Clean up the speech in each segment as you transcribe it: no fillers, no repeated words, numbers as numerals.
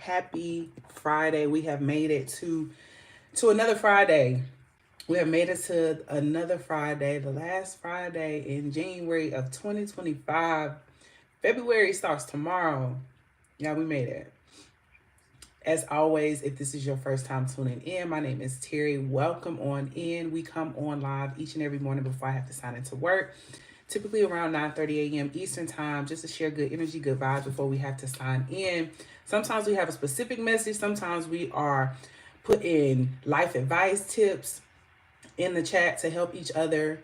Happy Friday. We have made it to another Friday. We have made it to another Friday, the last Friday in January of 2025. February starts tomorrow. Yeah, we made it. As always, if this is your first time tuning in, my name is Terry. Welcome on in. We come on live each and every morning before I have to sign into work, typically around 9:30 a.m. Eastern time, just to share good energy, good vibes before we have to sign in. Sometimes we have a specific message. Sometimes we are putting life advice tips in the chat to help each other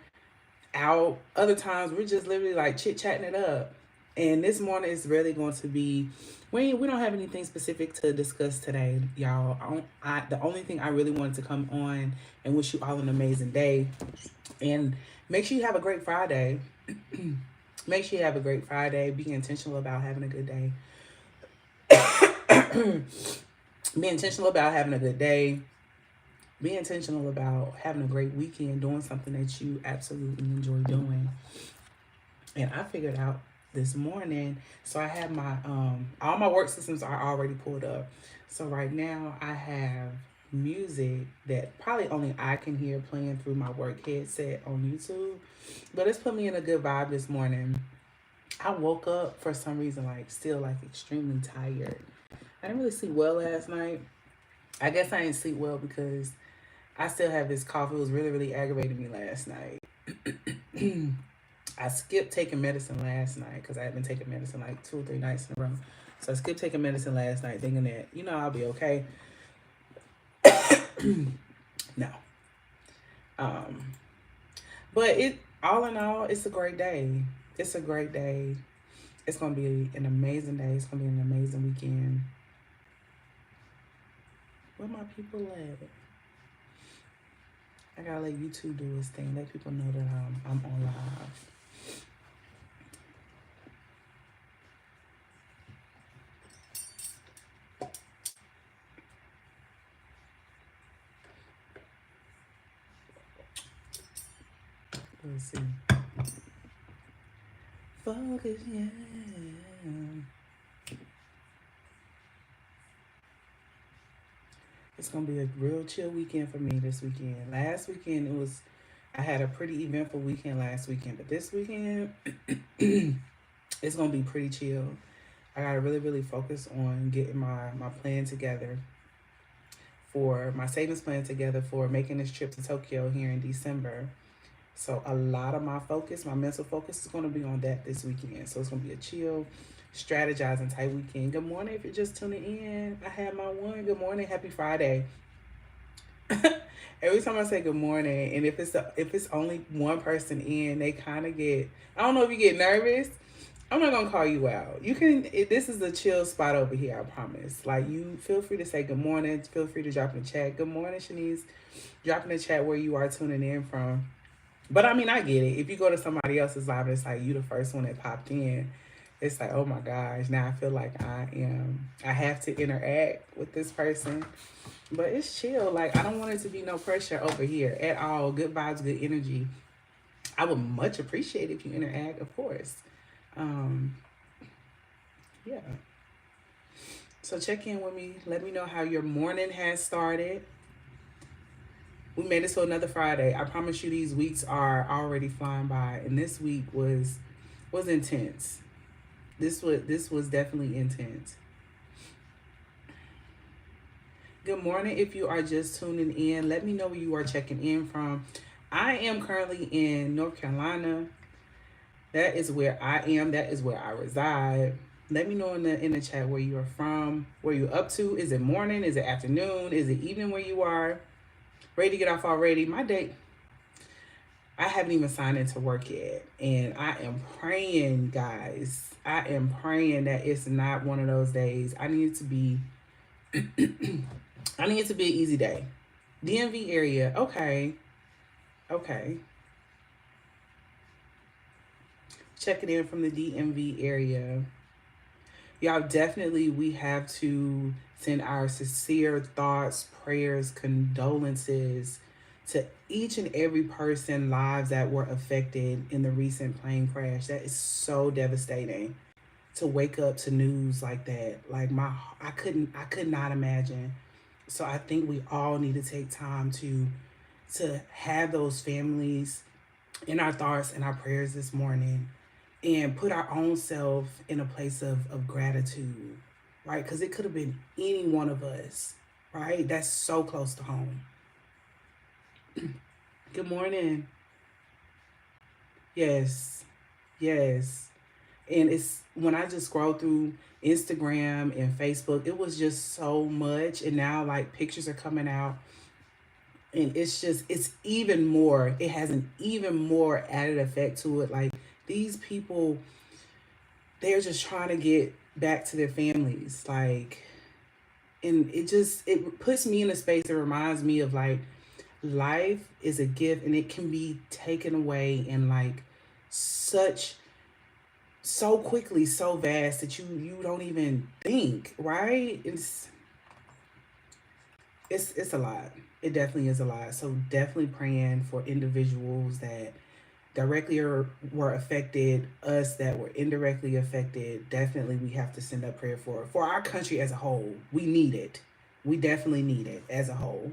out. Other times we're just literally like chit chatting it up. And this morning is really going to be, we don't have anything specific to discuss today, y'all. The only thing I really wanted to come on and wish you all an amazing day. And make sure you have a great Friday. Make sure you have a great Friday. Be intentional about having a good day. Be intentional about having a good day. Be intentional about having a great weekend, doing something that you absolutely enjoy doing. And I figured out this morning, so I have my all my work systems are already pulled up. So right now I have music that probably only I can hear playing through my work headset on YouTube. But it's put me in a good vibe this morning. I woke up for some reason like still like extremely tired. I didn't really sleep well last night. I guess I didn't sleep well because I still have this cough. It was really, really aggravating me last night. I skipped taking medicine last night because I had been taking medicine like 2 or 3 nights in a row. So I skipped taking medicine last night thinking that, I'll be okay. No. Um, but all in all, it's a great day. It's a great day. It's going to be an amazing day. It's going to be an amazing weekend. Where my people at? I gotta let YouTube do its thing. Let people know that I'm on live. Let's see. Focus, yeah. It's gonna be a real chill weekend for me this weekend. Last weekend I had a pretty eventful weekend last weekend, but this weekend it's gonna be pretty chill. I gotta really, really focus on getting my plan together for my savings plan together for making this trip to Tokyo here in December. So a lot of my focus, my mental focus is going to be on that this weekend. So it's going to be a chill, strategizing type weekend. Good morning if you're just tuning in. I have my one. Good morning. Happy Friday. Every time I say good morning, and if it's only one person in, they kind of get, I don't know if you get nervous. I'm not going to call you out. This is a chill spot over here, I promise. Like, you feel free to say good morning. Feel free to drop in the chat. Good morning, Shanice. Drop in the chat where you are tuning in from. But I mean, I get it. If you go to somebody else's live, it's like you the first one that popped in. It's like, oh my gosh, now I feel like I have to interact with this person. But it's chill. Like, I don't want it to be no pressure over here at all. Good vibes, good energy. I would much appreciate if you interact, of course. Yeah. So check in with me. Let me know how your morning has started. We made it to another Friday. I promise you these weeks are already flying by. And this week was intense. This was definitely intense. Good morning if you are just tuning in. Let me know where you are checking in from. I am currently in North Carolina. That is where I am. That is where I reside. Let me know in the chat where you are from, where you're up to. Is it morning? Is it afternoon? Is it evening where you are? Ready to get off already? My day, I haven't even signed into work yet. And I am praying, guys. I am praying that it's not one of those days. I need it to be an easy day. DMV area. Okay. Checking in from the DMV area. Y'all, definitely we have to send our sincere thoughts, prayers, condolences to each and every person lives that were affected in the recent plane crash. That is so devastating. to wake up to news like that. Like I could not imagine. So I think we all need to take time to have those families in our thoughts and our prayers this morning, and put our own self in a place of gratitude, right? Because it could have been any one of us, right? That's so close to home. Good morning. Yes, yes. And it's when I just scroll through Instagram and Facebook, it was just so much. And now, like, pictures are coming out, and it's even more, it has an even more added effect to it. Like, these people, they're just trying to get back to their families. Like, and it puts me in a space that reminds me of, like, life is a gift and it can be taken away in, like, such so quickly, so vast that you don't even think, right? It's a lot. It definitely is a lot. So definitely praying for individuals that directly were affected, us that were indirectly affected. Definitely we have to send up prayer for our country as a whole. We need it. We definitely need it as a whole.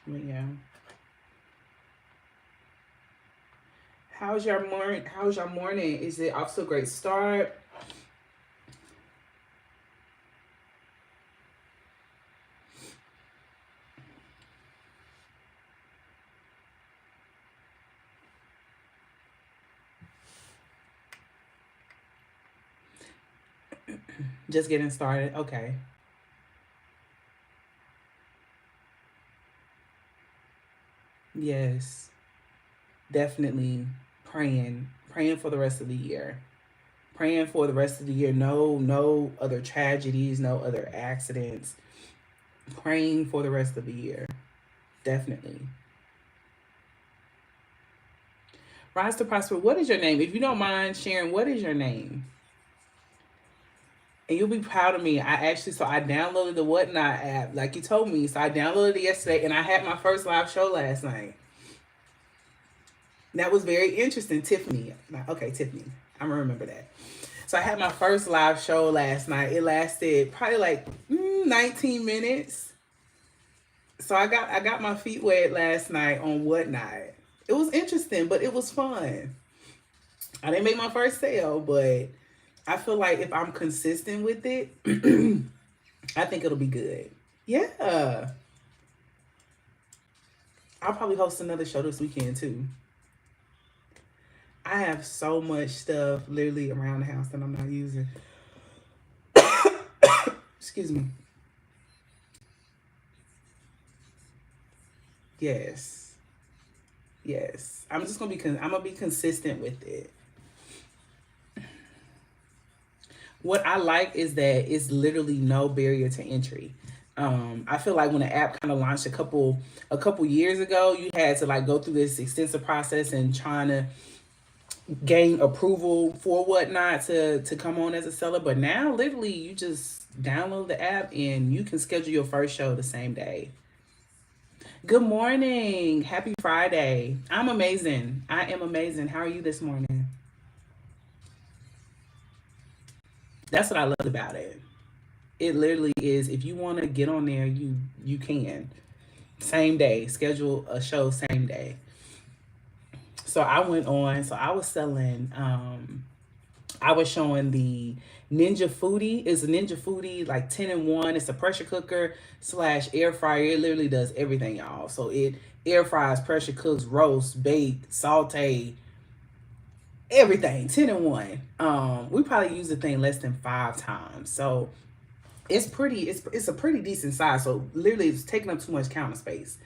But yeah. How's your morning? How's your morning? Is it off to a great start? Just getting started. Okay. Yes. Definitely praying for the rest of the year. Praying for the rest of the year. No other tragedies, no other accidents. Praying for the rest of the year. Definitely. Rise to prosper. What is your name? If you don't mind sharing, what is your name? And you'll be proud of me. I downloaded the Whatnot app, like you told me. So I downloaded it yesterday, and I had my first live show last night. That was very interesting. Tiffany. Okay, Tiffany. I'm going to remember that. So I had my first live show last night. It lasted probably like 19 minutes. So I got my feet wet last night on Whatnot. It was interesting, but it was fun. I didn't make my first sale, but I feel like if I'm consistent with it, I think it'll be good. Yeah. I'll probably host another show this weekend too. I have so much stuff literally around the house that I'm not using. Excuse me. Yes. Yes. I'm gonna be consistent with it. What I like is that it's literally no barrier to entry. I feel like when the app kind of launched a couple years ago, you had to, like, go through this extensive process and trying to gain approval for Whatnot to come on as a seller. But now literally you just download the app and you can schedule your first show the same day. Good morning. Happy Friday. I'm amazing. I am amazing. How are you this morning? That's what I love about it. It literally is, if you want to get on there, you can. Same day. Schedule a show same day. So I went on, so I was selling I was showing the Ninja Foodie. It's a Ninja Foodie, like 10-in-1. It's a pressure cooker / air fryer. It literally does everything, y'all. So it air fries, pressure cooks, roast, bake, saute, everything. 10-in-1. We probably use the thing less than 5 times. So it's a pretty decent size. So literally it's taking up too much counter space.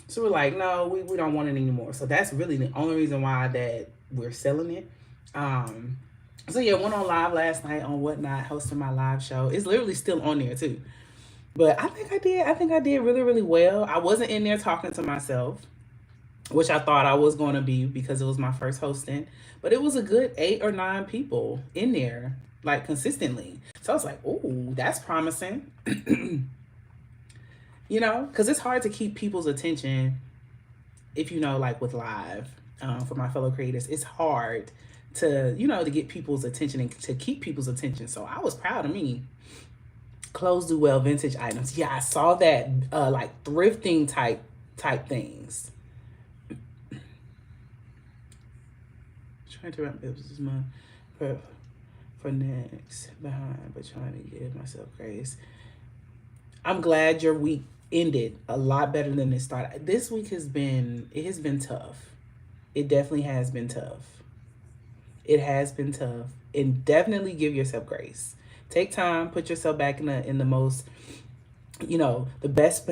So we're like, no, we don't want it anymore. So that's really the only reason why that we're selling it. So yeah, went on live last night on Whatnot, hosting my live show. It's literally still on there too. But I think I did really, really well. I wasn't in there talking to myself, which I thought I was going to be because it was my first hosting. But it was a good 8 or 9 people in there, like, consistently. So I was like, "Ooh, that's promising." You know, because it's hard to keep people's attention if you know, like with live, for my fellow creators, it's hard to, you know, to get people's attention and to keep people's attention. So I was proud of me. Clothes do well, vintage items. Yeah, I saw that, like thrifting type things. Trying to wrap this month for next behind, but trying to give myself grace. I'm glad your week ended a lot better than it started. This week has been tough. It definitely has been tough. It has been tough, and definitely give yourself grace. Take time, put yourself back in the most, you know, the best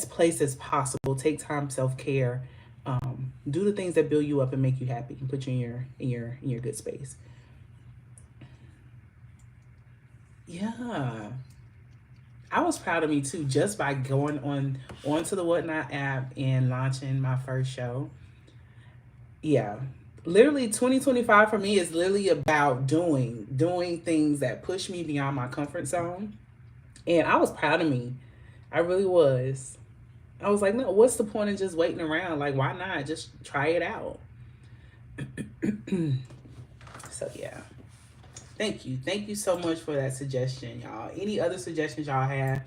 places possible. Take time, self-care. Do the things that build you up and make you happy and put you in your good space. Yeah. I was proud of me too, just by going onto the Whatnot app and launching my first show. Yeah. Literally 2025 for me is literally about doing things that push me beyond my comfort zone. And I was proud of me. I really was. I was like, no, what's the point of just waiting around? Like, why not just try it out? So yeah. Thank you so much for that suggestion, y'all. Any other suggestions y'all have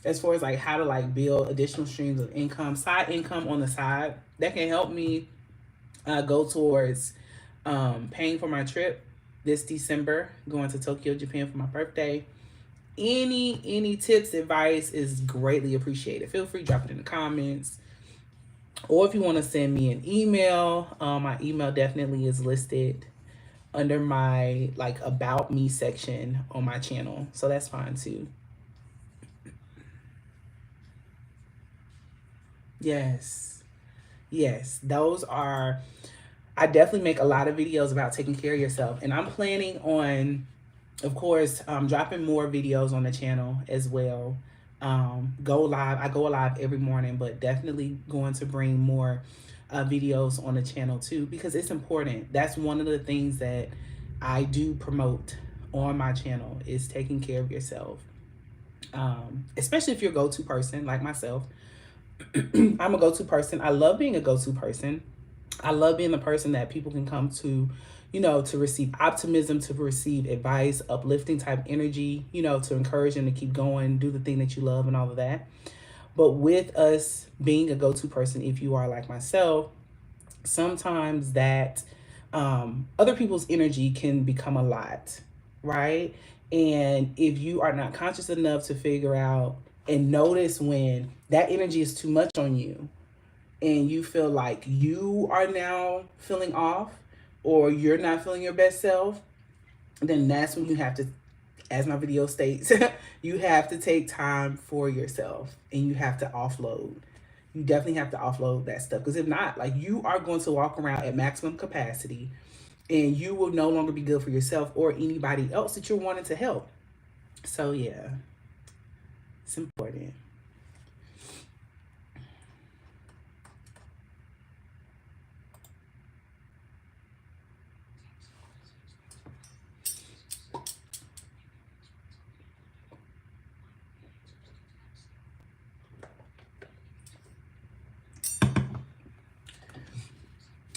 as far as like how to like build additional streams of income, side income on the side that can help me go towards paying for my trip this December, going to Tokyo, Japan for my birthday. Any tips, advice is greatly appreciated. Feel free to drop it in the comments, or if you want to send me an email, my email definitely is listed under my like about me section on my channel, so that's fine too. Yes, those are, I definitely make a lot of videos about taking care of yourself, and I'm planning on, of course, dropping more videos on the channel as well. I go live every morning, but definitely going to bring more videos on the channel too, because it's important. That's one of the things that I do promote on my channel, is taking care of yourself. Especially if you're a go-to person like myself. I'm a go-to person. I love being a go-to person. I love being the person that people can come to, you know, to receive optimism, to receive advice, uplifting type energy, you know, to encourage them to keep going, do the thing that you love and all of that. But with us being a go-to person, if you are like myself, sometimes that other people's energy can become a lot, right? And if you are not conscious enough to figure out and notice when that energy is too much on you, and you feel like you are now feeling off, or you're not feeling your best self, then that's when you have to, as my video states, you have to take time for yourself, and you have to offload. You definitely have to offload that stuff, because if not, like, you are going to walk around at maximum capacity, and you will no longer be good for yourself or anybody else that you're wanting to help. So yeah, it's important.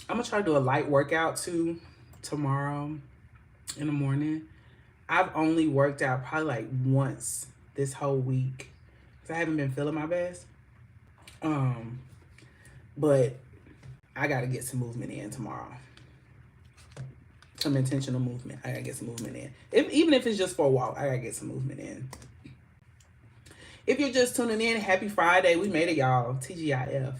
I'm gonna try to do a light workout too tomorrow in the morning. I've only worked out probably like once this whole week, because I haven't been feeling my best. But I gotta get some movement in tomorrow. Some intentional movement. I gotta get some movement in. Even if it's just for a walk, I gotta get some movement in. If you're just tuning in, happy Friday. We made it, y'all. TGIF.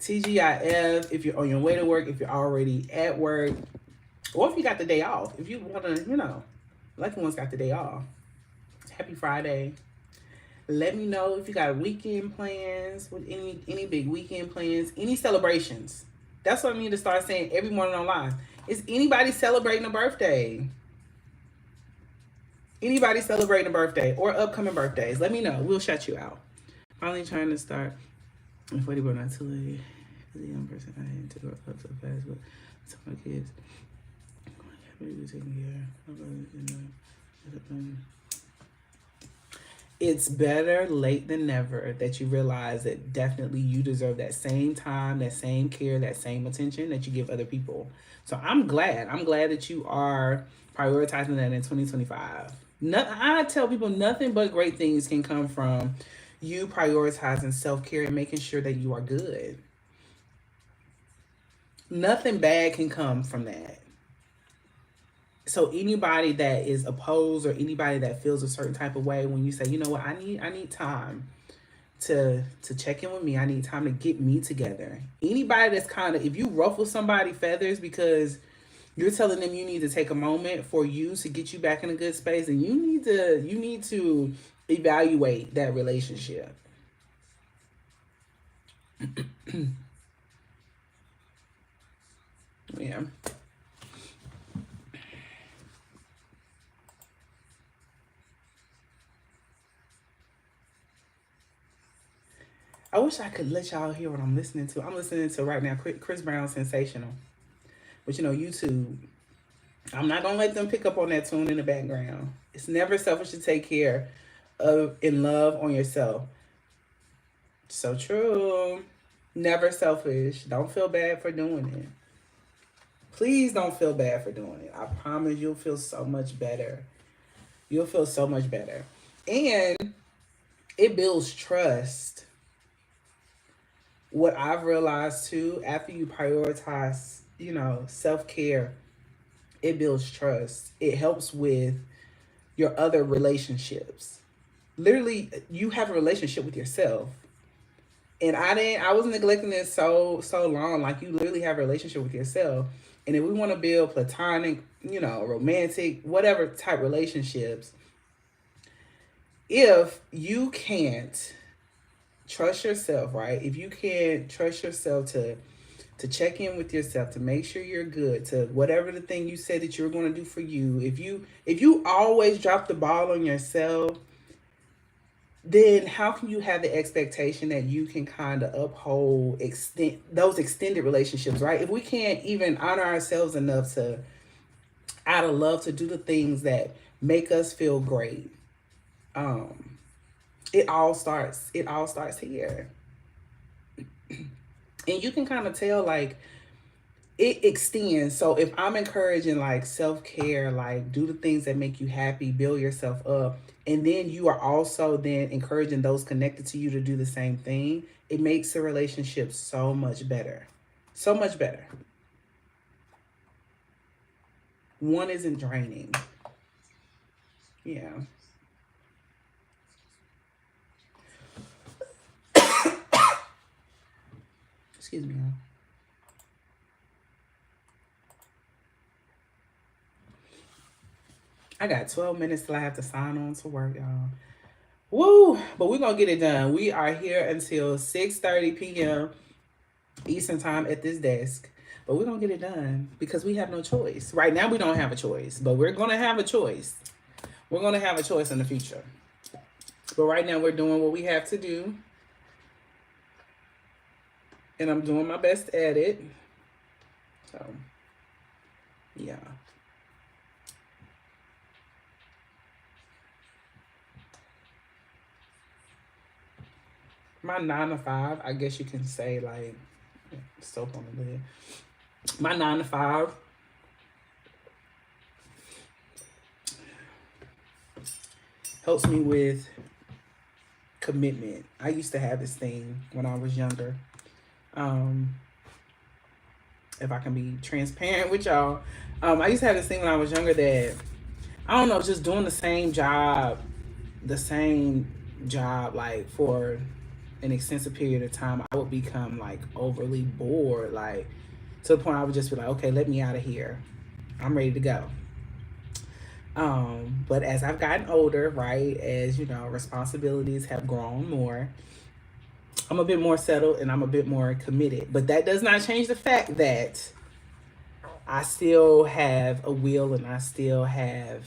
TGIF, if you're on your way to work, if you're already at work, or if you got the day off. If you want to, you know, lucky ones got the day off. Happy Friday. Let me know if you got weekend plans, with any big weekend plans, any celebrations. That's what I need to start saying every morning online. Is anybody celebrating a birthday? Anybody celebrating a birthday or upcoming birthdays? Let me know. We'll shout you out. Finally trying to start. Before they were not too late. As a young person, I had to grow up so fast, but some of my kids, taking care. it's better late than never that you realize that definitely you deserve that same time, that same care, that same attention that you give other people. So I'm glad. I'm glad that you are prioritizing that in 2025. I tell people nothing but great things can come from you prioritizing self-care and making sure that you are good. Nothing bad can come from that. So anybody that is opposed or anybody that feels a certain type of way when you say, you know what, I need time to check in with me. I need time to get me together. Anybody that's kind of, if you ruffle somebody's feathers because you're telling them you need to take a moment for you to get you back in a good space, and you need to evaluate that relationship. Yeah. I wish I could let y'all hear what I'm listening to. I'm listening to right now Chris Brown Sensational. But YouTube, I'm not gonna let them pick up on that tune in the background. It's never selfish to take care of and love on yourself. So true. Never selfish. Don't feel bad for doing it. Please don't feel bad for doing it. I promise you'll feel so much better. You'll feel so much better. And it builds trust. What I've realized too, after you prioritize, self-care, it builds trust. It helps with your other relationships. Literally, you have a relationship with yourself. And I was neglecting this so long. Like, you literally have a relationship with yourself. And if we want to build platonic, romantic, whatever type relationships, if you can't trust yourself, right? If you can't trust yourself to check in with yourself, to make sure you're good, to whatever the thing you said that you're going to do for you, if you always drop the ball on yourself, then how can you have the expectation that you can kind of uphold those extended relationships, right? If we can't even honor ourselves enough to, out of love, to do the things that make us feel great, it all starts here. And you can kind of tell, like, it extends. So if I'm encouraging like self-care, like do the things that make you happy, build yourself up, and then you are also then encouraging those connected to you to do the same thing, it makes the relationship so much better. So much better. One isn't draining. Yeah. Excuse me, y'all. I got 12 minutes till I have to sign on to work, y'all. Woo! But we're going to get it done. We are here until 6:30 p.m. Eastern time at this desk. But we're going to get it done because we have no choice. Right now, we don't have a choice. But we're going to have a choice. We're going to have a choice in the future. But right now, we're doing what we have to do. And I'm doing my best at it. So, yeah. My 9 to 5, I guess you can say, like, soap on the lid. My 9 to 5 helps me with commitment. I used to have this thing when I was younger. If I can be transparent with y'all, I used to have this thing when I was younger that, I don't know, just doing the same job like for an extensive period of time, I would become like overly bored, like to the point I would just be like, okay, let me out of here. I'm ready to go. But as I've gotten older, right, as responsibilities have grown more, I'm a bit more settled and I'm a bit more committed. But that does not change the fact that I still have a will, and I still have,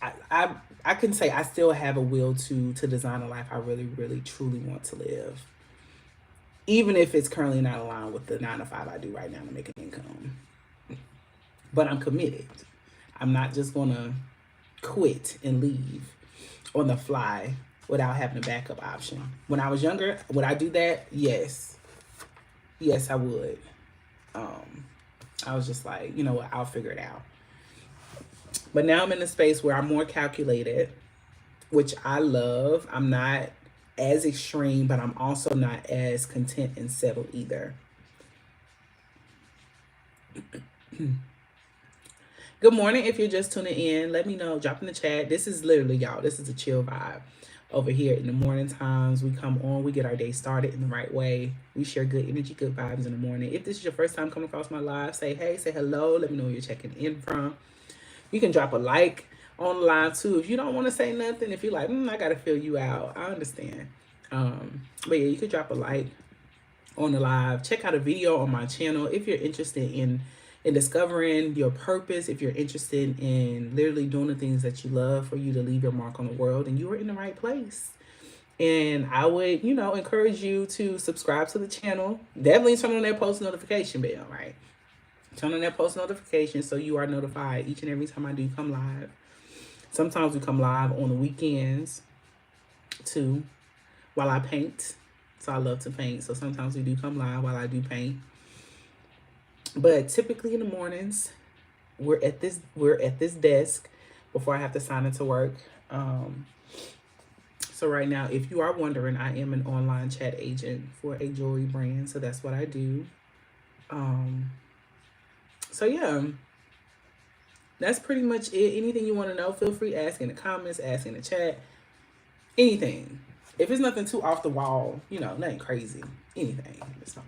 I can say I still have a will to design a life I really, really, truly want to live. Even if it's currently not aligned with the 9 to 5 I do right now to make an income. But I'm committed. I'm not just going to quit and leave. on the fly without having a backup option. When I was younger, would I do that? Yes. Yes, I would. I was just like, you know what, I'll figure it out. But now I'm in a space where I'm more calculated, which I love. I'm not as extreme, but I'm also not as content and settled either. Good morning. If you're just tuning in, let me know. Drop in the chat. This is literally, y'all, this is a chill vibe. Over here in the morning times, we come on, we get our day started in the right way. We share good energy, good vibes in the morning. If this is your first time coming across my live, say hey, say hello. Let me know where you're checking in from. You can drop a like on the live too. If you don't want to say nothing, if you're like, I got to fill you out, I understand. But yeah, you could drop a like on the live. Check out a video on my channel if you're interested in discovering your purpose, if you're interested in literally doing the things that you love for you to leave your mark on the world, and you are in the right place. And I would, encourage you to subscribe to the channel. Definitely turn on that post notification bell, right? Turn on that post notification so you are notified each and every time I do come live. Sometimes we come live on the weekends too, while I paint. So I love to paint. So sometimes we do come live while I do paint. But typically in the mornings, we're at this desk before I have to sign into work. So right now, if you are wondering, I am an online chat agent for a jewelry brand. So that's what I do. So yeah, that's pretty much it. Anything you want to know, feel free, ask in the comments, ask in the chat, anything. If it's nothing too off the wall, nothing crazy, anything, it's fine.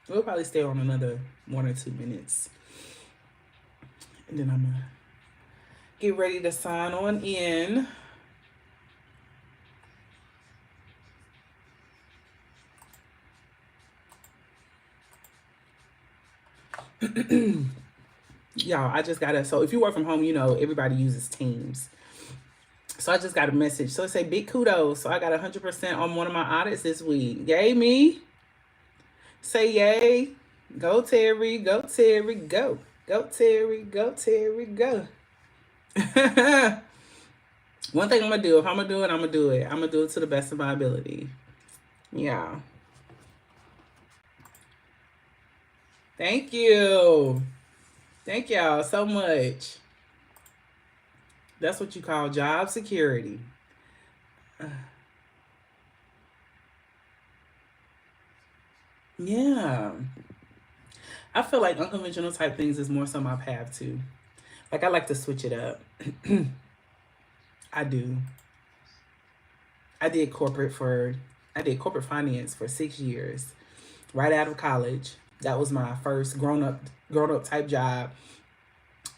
We'll probably stay on another 1 or 2 minutes. And then I'm gonna get ready to sign on in. Y'all, I just gotta, so if you work from home, everybody uses Teams. So I just got a message. So it say big kudos. So I got 100% on one of my audits this week. Yay me. Say yay. Go Terry. Go Terry. Go. Go Terry. Go Terry. Go. One thing I'm going to do. If I'm going to do it, I'm going to do it. I'm going to do it to the best of my ability. Yeah. Thank you. Thank y'all so much. That's what you call job security. Yeah. I feel like unconventional type things is more so my path too. Like I like to switch it up. I do. I did corporate finance for 6 years. Right out of college. That was my first grown up type job.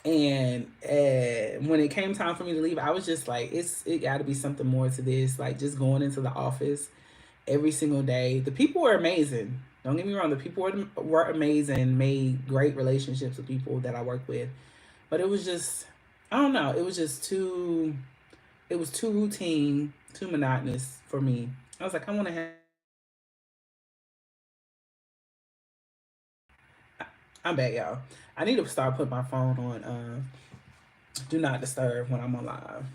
And when it came time for me to leave, I was just like, it got to be something more to this. Like just going into the office every single day. The people were amazing. Don't get me wrong. The people were amazing. Made great relationships with people that I work with. But it was just, I don't know. It was too routine, too monotonous for me. I was like, I want to have. I'm back, y'all. I need to start putting my phone on do not disturb when I'm on live.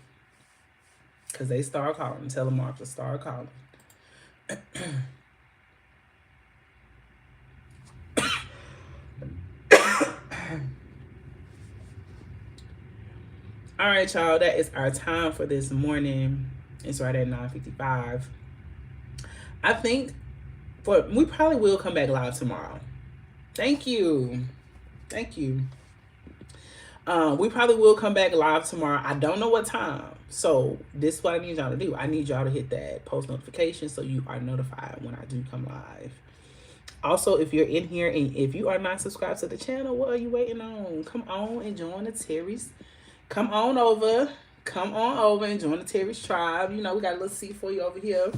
Because they start calling. Telemarketers start calling. All right, y'all. That is our time for this morning. It's right at 9:55. I think we probably will come back live tomorrow. Thank you. Thank you. We probably will come back live tomorrow. I don't know what time. So this is what I need y'all to do. I need y'all to hit that post notification so you are notified when I do come live. Also, if you're in here and if you are not subscribed to the channel, what are you waiting on? Come on and join the Terry's. Come on over. Come on over and join the Terry's tribe. We got a little seat for you over here.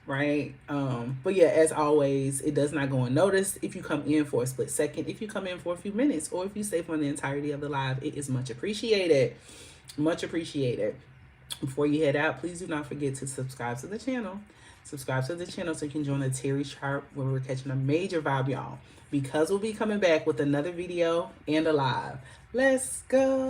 Right. But yeah, as always, it does not go unnoticed if you come in for a split second, if you come in for a few minutes, or if you stay for the entirety of the live. It is much appreciated. Much appreciated. Before you head out, please do not forget to subscribe to the channel. Subscribe to the channel so you can join the Terry's tribe where we're catching a major vibe, y'all. because we'll be coming back with another video and a live. Let's go.